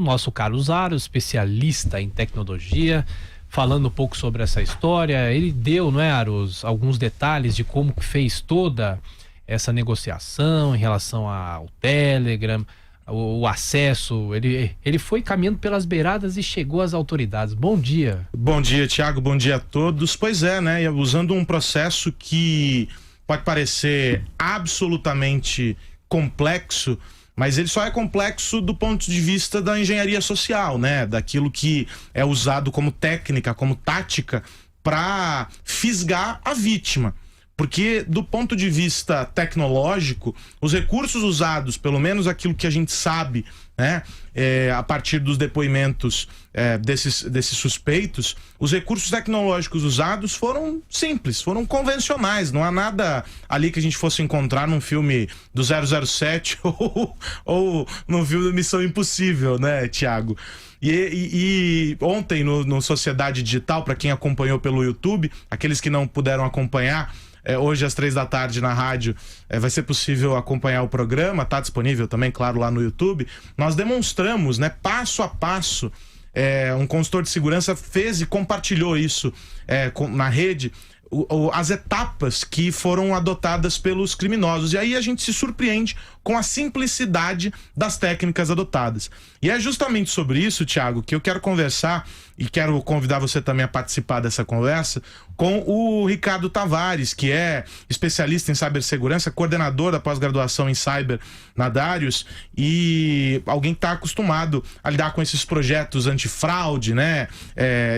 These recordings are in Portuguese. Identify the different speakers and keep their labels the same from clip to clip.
Speaker 1: o nosso Carlos Aros, especialista em tecnologia, falando um pouco sobre essa história. Ele deu, não é, Aros, alguns detalhes de como que fez toda essa negociação em relação ao Telegram, o acesso. Ele foi caminhando pelas beiradas e chegou às autoridades. Bom dia.
Speaker 2: Bom dia, Thiago. Bom dia a todos. Pois é, né? Usando um processo que pode parecer absolutamente complexo, mas ele só é complexo do ponto de vista da engenharia social, né? Daquilo que é usado como técnica, como tática para fisgar a vítima. Porque, do ponto de vista tecnológico, os recursos usados, pelo menos aquilo que a gente sabe, né, a partir dos depoimentos desses suspeitos, os recursos tecnológicos usados foram simples, foram convencionais. Não há nada ali que a gente fosse encontrar num filme do 007 ou num filme da Missão Impossível, né, Thiago? E ontem no Sociedade Digital, para quem acompanhou pelo YouTube, aqueles que não puderam acompanhar, hoje às 3 da tarde na rádio vai ser possível acompanhar o programa, tá disponível também, claro, lá no YouTube. Nós demonstramos, né, passo a passo, um consultor de segurança fez e compartilhou isso na rede, as etapas que foram adotadas pelos criminosos. E aí a gente se surpreende com a simplicidade das técnicas adotadas. E é justamente sobre isso, Thiago, que eu quero conversar e quero convidar você também a participar dessa conversa com o Ricardo Tavares, que é especialista em cibersegurança, coordenador da pós-graduação em cyber na Darius, e alguém que está acostumado a lidar com esses projetos antifraude, né,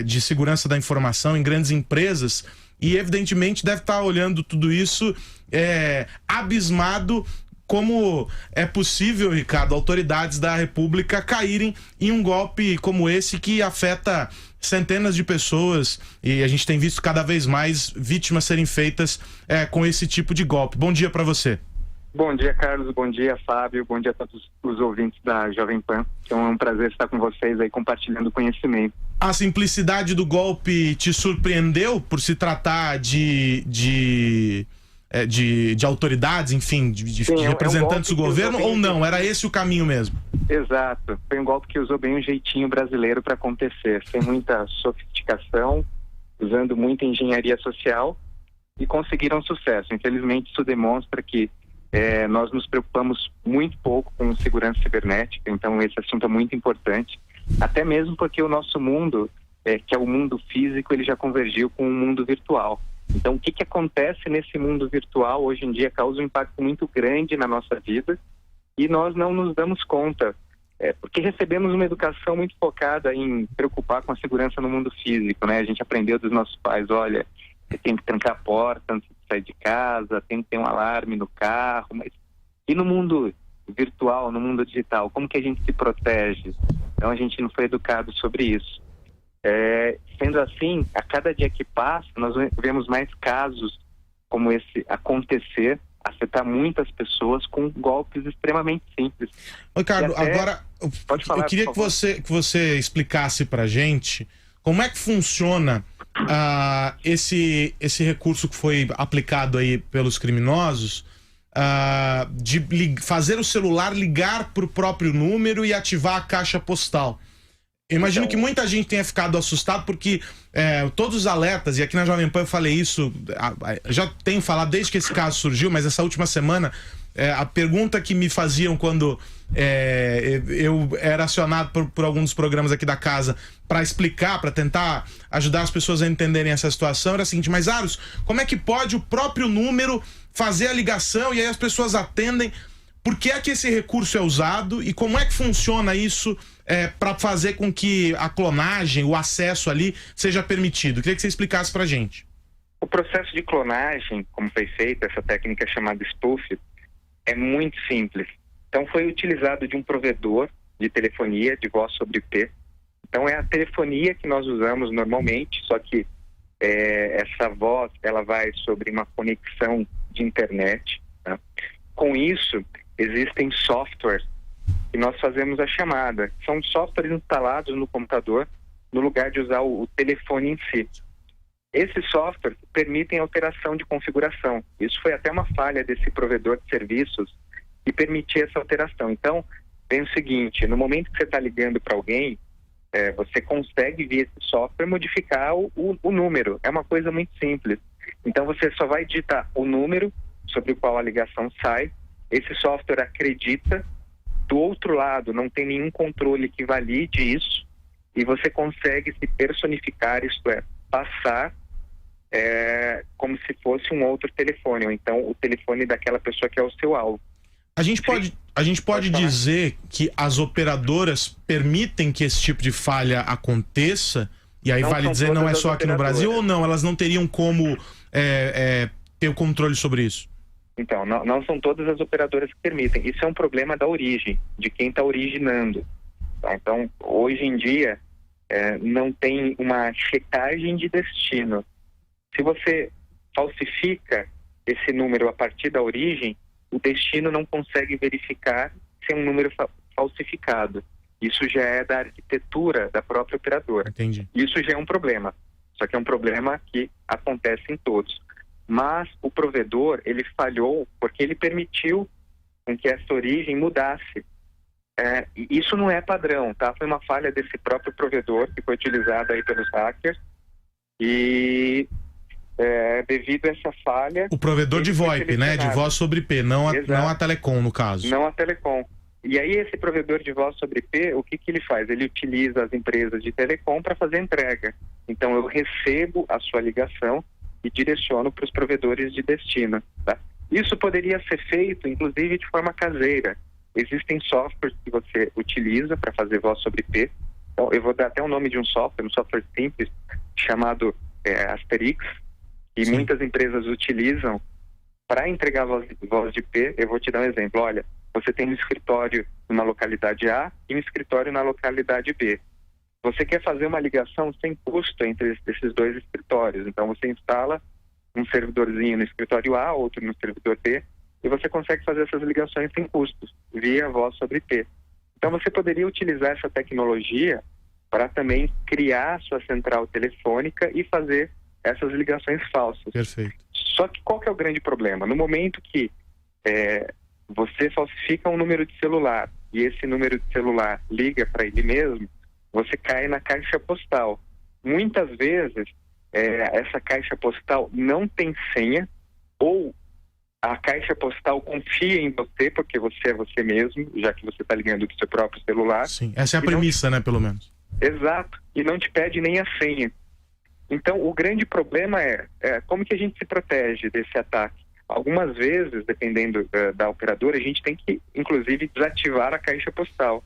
Speaker 2: de segurança da informação em grandes empresas. E, evidentemente, deve estar olhando tudo isso abismado. Como é possível, Ricardo, autoridades da República caírem em um golpe como esse que afeta centenas de pessoas, e a gente tem visto cada vez mais vítimas serem feitas com esse tipo de golpe. Bom dia para você.
Speaker 3: Bom dia, Carlos. Bom dia, Fábio. Bom dia a todos os ouvintes da Jovem Pan. Então é um prazer estar com vocês aí compartilhando conhecimento.
Speaker 2: A simplicidade do golpe te surpreendeu por se tratar de autoridades, enfim, de representantes do governo, ou não? Era esse o caminho mesmo?
Speaker 3: Exato. Foi um golpe que usou bem um jeitinho brasileiro para acontecer, sem muita sofisticação, usando muita engenharia social, e conseguiram sucesso. Infelizmente, isso demonstra que nós nos preocupamos muito pouco com segurança cibernética, então esse assunto é muito importante, até mesmo porque o nosso mundo, que é o mundo físico, ele já convergiu com o mundo virtual. Então, o que acontece nesse mundo virtual hoje em dia causa um impacto muito grande na nossa vida e nós não nos damos conta, porque recebemos uma educação muito focada em preocupar com a segurança no mundo físico, né? A gente aprendeu dos nossos pais, olha, você tem que trancar a porta antes de sair de casa, tem que ter um alarme no carro, mas e no mundo virtual, no mundo digital, como que a gente se protege? Então, a gente não foi educado sobre isso. Sendo assim, a cada dia que passa, nós vemos mais casos como esse acontecer, afetar muitas pessoas com golpes extremamente simples.
Speaker 2: Ricardo, agora eu queria que você explicasse pra gente como é que funciona esse recurso que foi aplicado aí pelos criminosos, de fazer o celular ligar pro próprio número e ativar a caixa postal. Eu imagino que muita gente tenha ficado assustado porque todos os alertas, e aqui na Jovem Pan eu falei isso, já tenho falado desde que esse caso surgiu, mas essa última semana, a pergunta que me faziam quando eu era acionado por alguns dos programas aqui da casa para explicar, para tentar ajudar as pessoas a entenderem essa situação, era a seguinte: mas Aros, como é que pode o próprio número fazer a ligação e aí as pessoas atendem? Por que é que esse recurso é usado e como é que funciona isso para fazer com que a clonagem, o acesso ali, seja permitido? Queria que você explicasse pra gente.
Speaker 3: O processo de clonagem, como foi feito, essa técnica chamada spoof, é muito simples. Então foi utilizado de um provedor de telefonia de voz sobre IP. Então é a telefonia que nós usamos normalmente, só que essa voz ela vai sobre uma conexão de internet, tá? Com isso, existem softwares e nós fazemos a chamada. São softwares instalados no computador no lugar de usar o telefone em si. Esses softwares permitem alteração de configuração. Isso foi até uma falha desse provedor de serviços que permitia essa alteração. Então, tem o seguinte: no momento que você está ligando para alguém, você consegue via esse software modificar o número. É uma coisa muito simples. Então você só vai digitar o número sobre o qual a ligação sai, esse software acredita, do outro lado não tem nenhum controle que valide isso, e você consegue se personificar, isto é, passar como se fosse um outro telefone, ou então o telefone daquela pessoa que é o seu alvo.
Speaker 2: A gente pode dizer que as operadoras permitem que esse tipo de falha aconteça, e aí vale dizer não é só aqui no Brasil, ou não? Elas não teriam como ter o controle sobre isso?
Speaker 3: Então, não são todas as operadoras que permitem. Isso é um problema da origem, de quem está originando. Tá? Então, hoje em dia, não tem uma checagem de destino. Se você falsifica esse número a partir da origem, o destino não consegue verificar se é um número falsificado. Isso já é da arquitetura da própria operadora.
Speaker 2: Entendi.
Speaker 3: Isso já é um problema. Só que é um problema que acontece em todos. Mas o provedor, ele falhou porque ele permitiu com que essa origem mudasse. E isso não é padrão, tá? Foi uma falha desse próprio provedor que foi utilizada aí pelos hackers. E devido a essa falha...
Speaker 2: O provedor de VoIP, né? De voz sobre IP, não a Telecom, no caso.
Speaker 3: Não a Telecom. E aí esse provedor de voz sobre IP, o que ele faz? Ele utiliza as empresas de telecom para fazer entrega. Então eu recebo a sua ligação e direciono para os provedores de destino. Tá? Isso poderia ser feito, inclusive, de forma caseira. Existem softwares que você utiliza para fazer voz sobre IP. Então, eu vou dar até o nome de um software simples, chamado Asterix, que muitas empresas utilizam para entregar voz de IP. Eu vou te dar um exemplo. Olha, você tem um escritório na localidade A e um escritório na localidade B. Você quer fazer uma ligação sem custo entre esses dois escritórios. Então, você instala um servidorzinho no escritório A, outro no servidor B, e você consegue fazer essas ligações sem custos, via voz sobre IP. Então, você poderia utilizar essa tecnologia para também criar sua central telefônica e fazer essas ligações falsas.
Speaker 2: Perfeito.
Speaker 3: Só que qual que é o grande problema? No momento que você falsifica um número de celular e esse número de celular liga para ele mesmo, você cai na caixa postal. Muitas vezes, essa caixa postal não tem senha, ou a caixa postal confia em você, porque você é você mesmo, já que você está ligando do seu próprio celular.
Speaker 2: Sim, essa é a premissa, né, pelo menos.
Speaker 3: Exato, e não te pede nem a senha. Então, o grande problema é como que a gente se protege desse ataque. Algumas vezes, dependendo da operadora, a gente tem que, inclusive, desativar a caixa postal,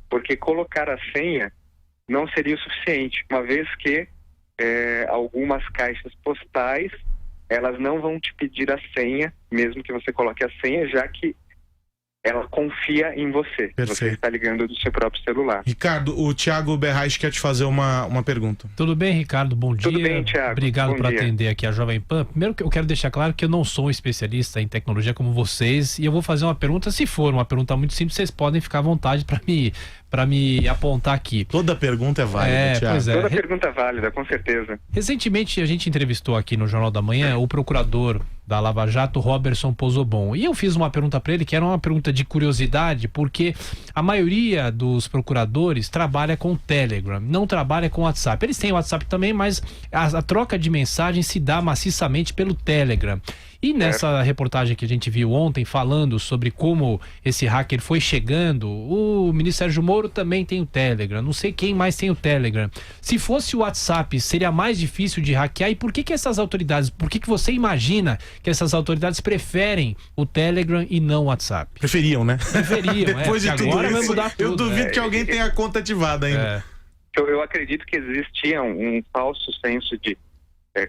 Speaker 3: porque colocar a senha não seria o suficiente, uma vez que algumas caixas postais, elas não vão te pedir a senha, mesmo que você coloque a senha, já que ela confia em você.
Speaker 2: Perfeito.
Speaker 3: Você está ligando do seu próprio celular.
Speaker 2: Ricardo, o Thiago Berrais quer te fazer uma pergunta.
Speaker 1: Tudo bem, Ricardo? Bom dia.
Speaker 3: Tudo bem, Thiago.
Speaker 1: Obrigado por atender aqui a Jovem Pan. Primeiro, eu quero deixar claro que eu não sou um especialista em tecnologia como vocês, e eu vou fazer uma pergunta. Se for uma pergunta muito simples, vocês podem ficar à vontade para me apontar aqui.
Speaker 2: Toda pergunta é válida, Thiago.
Speaker 1: Pois é.
Speaker 3: Toda pergunta é válida, com certeza.
Speaker 1: Recentemente a gente entrevistou aqui no Jornal da Manhã o procurador da Lava Jato, Roberson Pozobon, e eu fiz uma pergunta para ele que era uma pergunta de curiosidade, porque a maioria dos procuradores trabalha com Telegram, não trabalha com WhatsApp. Eles têm WhatsApp também, mas a troca de mensagem se dá maciçamente pelo Telegram. E nessa reportagem que a gente viu ontem, falando sobre como esse hacker foi chegando, o ministro Sérgio Moro também tem o Telegram, não sei quem mais tem o Telegram. Se fosse o WhatsApp, seria mais difícil de hackear? E por que essas autoridades, por que você imagina que essas autoridades preferem o Telegram e não o WhatsApp?
Speaker 2: Preferiam, né?
Speaker 1: Preferiam,
Speaker 2: Depois de tudo
Speaker 1: agora
Speaker 2: isso,
Speaker 1: vai mudar tudo.
Speaker 2: Eu duvido que alguém tenha a conta ativada ainda.
Speaker 3: Eu acredito que existia um falso senso de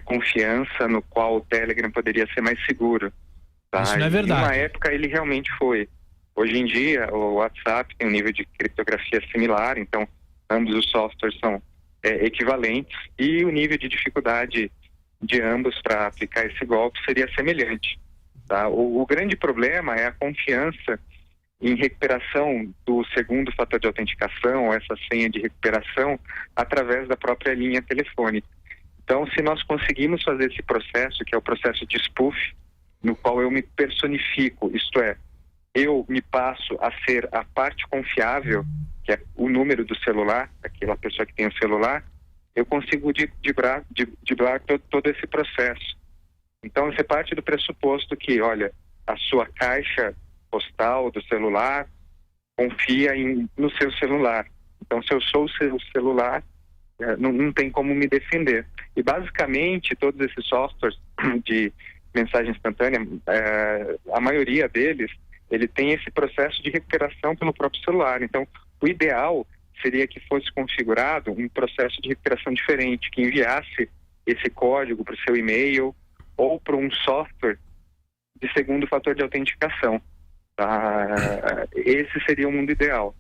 Speaker 3: confiança no qual o Telegram poderia ser mais seguro. Tá?
Speaker 1: Isso não é verdade.
Speaker 3: Em uma época ele realmente foi. Hoje em dia o WhatsApp tem um nível de criptografia similar, então ambos os softwares são equivalentes e o nível de dificuldade de ambos para aplicar esse golpe seria semelhante. Tá? O grande problema é a confiança em recuperação do segundo fator de autenticação, essa senha de recuperação, através da própria linha telefônica. Então, se nós conseguimos fazer esse processo, que é o processo de spoof, no qual eu me personifico, isto é, eu me passo a ser a parte confiável, que é o número do celular, aquela pessoa que tem o celular, eu consigo driblar todo esse processo. Então, você parte do pressuposto que, olha, a sua caixa postal do celular confia no seu celular. Então, se eu sou o seu celular, não tem como me defender. E, basicamente, todos esses softwares de mensagem instantânea, a maioria deles, ele tem esse processo de recuperação pelo próprio celular. Então, o ideal seria que fosse configurado um processo de recuperação diferente, que enviasse esse código para o seu e-mail ou para um software de segundo fator de autenticação. Esse seria o mundo ideal.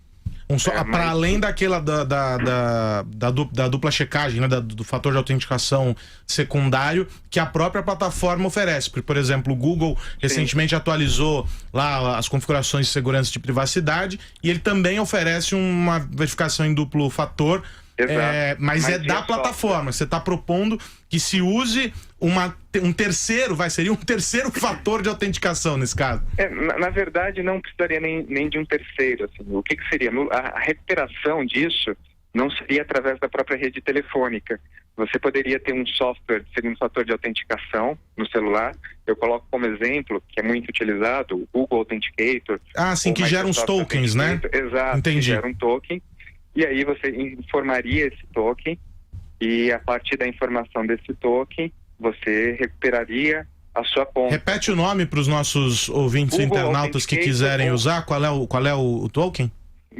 Speaker 2: Para além daquela da dupla checagem, né, do fator de autenticação secundário que a própria plataforma oferece. Porque, por exemplo, o Google recentemente atualizou lá as configurações de segurança de privacidade e ele também oferece uma verificação em duplo fator. Mas é da plataforma. Você está propondo que se use seria um terceiro fator de autenticação nesse caso.
Speaker 3: Na verdade, não precisaria nem de um terceiro. Assim. O que seria? A recuperação disso não seria através da própria rede telefônica. Você poderia ter um software de segundo fator de autenticação no celular. Eu coloco como exemplo, que é muito utilizado, o Google Authenticator.
Speaker 2: Sim, que gera uns tokens, né?
Speaker 3: Exato,
Speaker 2: entendi.
Speaker 3: Que gera um token. E aí você informaria esse token e a partir da informação desse token, você recuperaria a sua conta.
Speaker 2: Repete o nome para os nossos ouvintes internautas que quiserem usar. Qual é o token?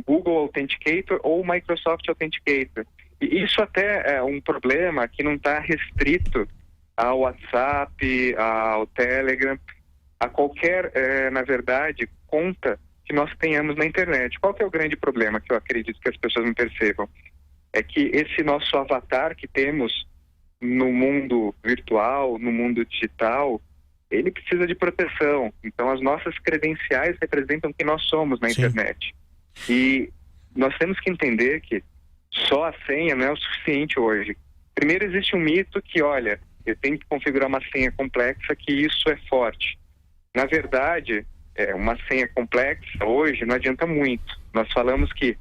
Speaker 3: Google Authenticator ou Microsoft Authenticator. E isso até é um problema que não está restrito ao WhatsApp, ao Telegram, a qualquer, na verdade, conta que nós tenhamos na internet. Qual que é o grande problema que eu acredito que as pessoas não percebam? É que esse nosso avatar que temos no mundo virtual, no mundo digital, ele precisa de proteção. Então, as nossas credenciais representam quem nós somos na internet. E nós temos que entender que só a senha não é o suficiente hoje. Primeiro, existe um mito que, olha, eu tenho que configurar uma senha complexa, que isso é forte. Na verdade, uma senha complexa hoje não adianta muito. Nós falamos que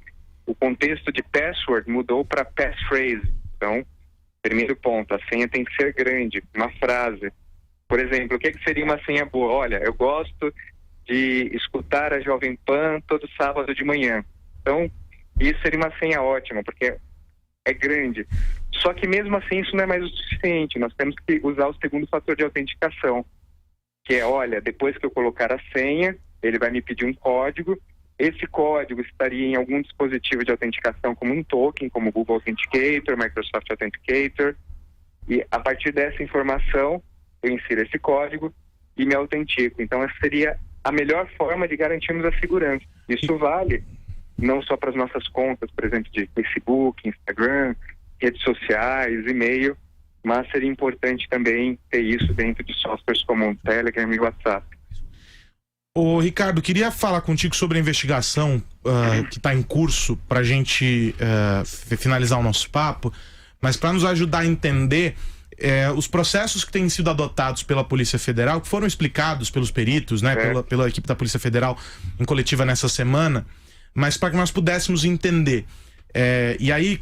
Speaker 3: o contexto de password mudou para passphrase. Então, primeiro ponto, a senha tem que ser grande, uma frase. Por exemplo, o que seria uma senha boa? Olha, eu gosto de escutar a Jovem Pan todo sábado de manhã. Então, isso seria uma senha ótima, porque é grande. Só que mesmo assim isso não é mais o suficiente. Nós temos que usar o segundo fator de autenticação, que é, olha, depois que eu colocar a senha, ele vai me pedir um código. Esse código estaria em algum dispositivo de autenticação como um token, como o Google Authenticator, Microsoft Authenticator. E a partir dessa informação, eu insiro esse código e me autentico. Então, essa seria a melhor forma de garantirmos a segurança. Isso vale não só para as nossas contas, por exemplo, de Facebook, Instagram, redes sociais, e-mail, mas seria importante também ter isso dentro de softwares como o Telegram e o WhatsApp.
Speaker 2: Ô Ricardo, queria falar contigo sobre a investigação que está em curso para a gente finalizar o nosso papo, mas para nos ajudar a entender os processos que têm sido adotados pela Polícia Federal, que foram explicados pelos peritos, né, pela equipe da Polícia Federal em coletiva nessa semana, mas para que nós pudéssemos entender. E aí,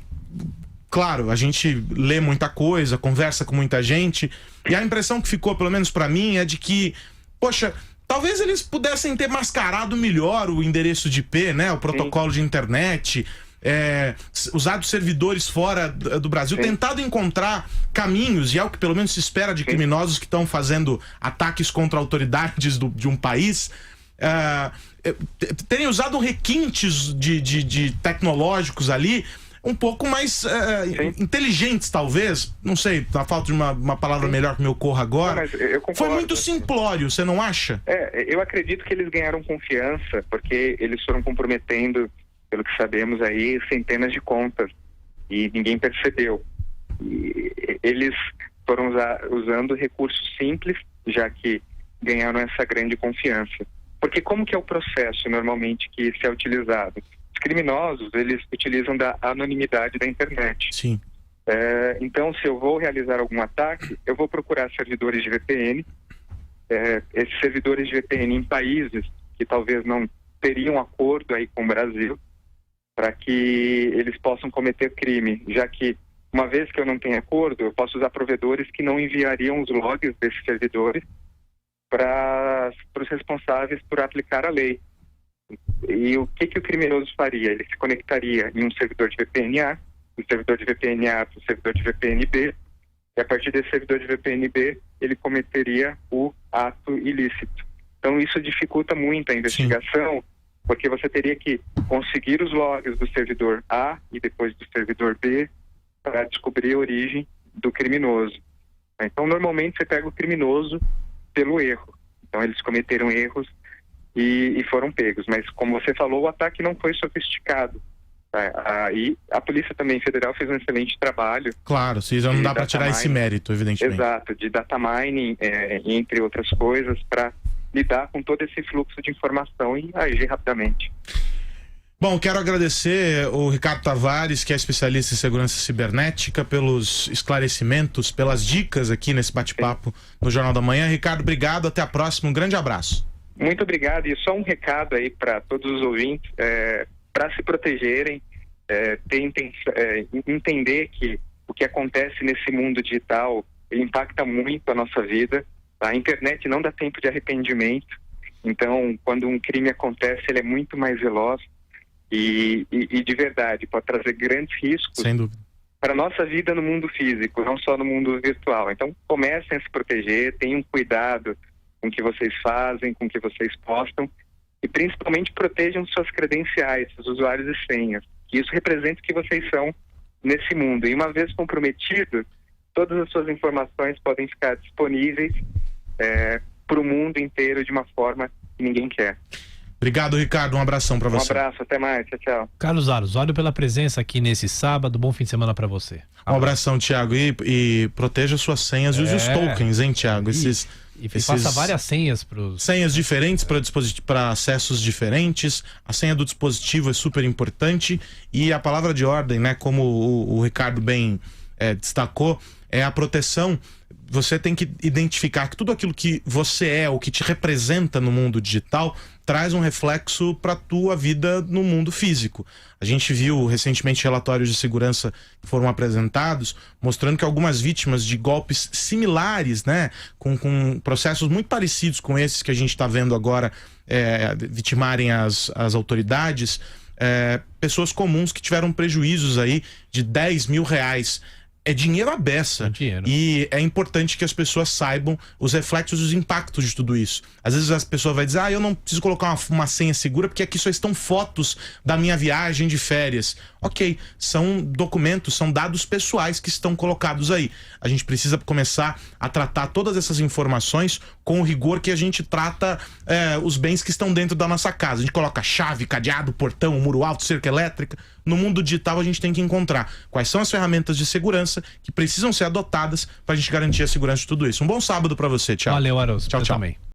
Speaker 2: claro, a gente lê muita coisa, conversa com muita gente, e a impressão que ficou, pelo menos para mim, é de que, poxa, talvez eles pudessem ter mascarado melhor o endereço de IP, né, o protocolo de internet, usado servidores fora do Brasil, tentado encontrar caminhos, e é o que pelo menos se espera de criminosos que estão fazendo ataques contra autoridades de um país, terem usado requintes de tecnológicos ali, um pouco mais inteligentes, talvez. Não sei, na falta de uma palavra melhor que me ocorra agora. Não, foi muito simplório, você não acha?
Speaker 3: Eu acredito que eles ganharam confiança, porque eles foram comprometendo, pelo que sabemos aí, centenas de contas, e ninguém percebeu. E eles foram usando recursos simples, já que ganharam essa grande confiança. Porque como que é o processo, normalmente, que se é utilizado? Os criminosos, eles utilizam da anonimidade da internet.
Speaker 2: Sim.
Speaker 3: Então, se eu vou realizar algum ataque, eu vou procurar servidores de VPN. Esses servidores de VPN em países que talvez não teriam acordo aí com o Brasil para que eles possam cometer crime, já que uma vez que eu não tenho acordo, eu posso usar provedores que não enviariam os logs desses servidores para os responsáveis por aplicar a lei. E o que o criminoso faria? Ele se conectaria em um servidor de VPN-A, do servidor de VPN-A para o servidor de VPN-B, e a partir desse servidor de VPN-B, ele cometeria o ato ilícito. Então isso dificulta muito a investigação, sim, porque você teria que conseguir os logs do servidor A e depois do servidor B para descobrir a origem do criminoso. Então normalmente você pega o criminoso pelo erro. Então eles cometeram erros e foram pegos. Mas como você falou, o ataque não foi sofisticado. E a Polícia também Federal fez um excelente trabalho.
Speaker 2: Claro, não dá para tirar esse mérito, evidentemente.
Speaker 3: Exato, de data mining, entre outras coisas, para lidar com todo esse fluxo de informação e agir rapidamente.
Speaker 2: Bom, quero agradecer o Ricardo Tavares, que é especialista em segurança cibernética, pelos esclarecimentos, pelas dicas aqui nesse bate-papo no Jornal da Manhã. Ricardo, obrigado, até a próxima, um grande abraço.
Speaker 3: Muito obrigado, e só um recado aí para todos os ouvintes, para se protegerem, entender que o que acontece nesse mundo digital impacta muito a nossa vida. A internet não dá tempo de arrependimento, então quando um crime acontece ele é muito mais veloz e de verdade pode trazer grandes riscos,
Speaker 2: sem dúvida,
Speaker 3: para a nossa vida no mundo físico, não só no mundo virtual. Então comecem a se proteger, tenham cuidado com o que vocês fazem, com o que vocês postam, e principalmente protejam suas credenciais, seus usuários e senhas, que isso representa o que vocês são nesse mundo. E uma vez comprometido, todas as suas informações podem ficar disponíveis para o mundo inteiro de uma forma que ninguém quer.
Speaker 2: Obrigado, Ricardo. Um abração para você.
Speaker 3: Um abraço, até mais. Tchau, tchau.
Speaker 1: Carlos Aros, olha pela presença aqui nesse sábado. Bom fim de semana para você.
Speaker 2: Um abração, Thiago. E proteja suas senhas e use os tokens, hein, Thiago?
Speaker 1: E faça várias senhas
Speaker 2: senhas diferentes para acessos diferentes. A senha do dispositivo é super importante. E a palavra de ordem, né, como o Ricardo bem destacou, é a proteção. Você tem que identificar que tudo aquilo que você é, o que te representa no mundo digital, traz um reflexo para a tua vida no mundo físico. A gente viu recentemente relatórios de segurança que foram apresentados, mostrando que algumas vítimas de golpes similares, né, com processos muito parecidos com esses que a gente está vendo agora vitimarem as autoridades, pessoas comuns que tiveram prejuízos aí de 10 mil reais. É dinheiro à beça. E é importante que as pessoas saibam os reflexos e os impactos de tudo isso. Às vezes as pessoas vão dizer, eu não preciso colocar uma senha segura porque aqui só estão fotos da minha viagem de férias. Ok, são documentos, são dados pessoais que estão colocados aí. A gente precisa começar a tratar todas essas informações com o rigor que a gente trata os bens que estão dentro da nossa casa. A gente coloca chave, cadeado, portão, muro alto, cerca elétrica. No mundo digital a gente tem que encontrar quais são as ferramentas de segurança que precisam ser adotadas para a gente garantir a segurança de tudo isso. Um bom sábado para você, Thiago.
Speaker 1: Valeu, Aros.
Speaker 2: Tchau, tchau.
Speaker 1: Também.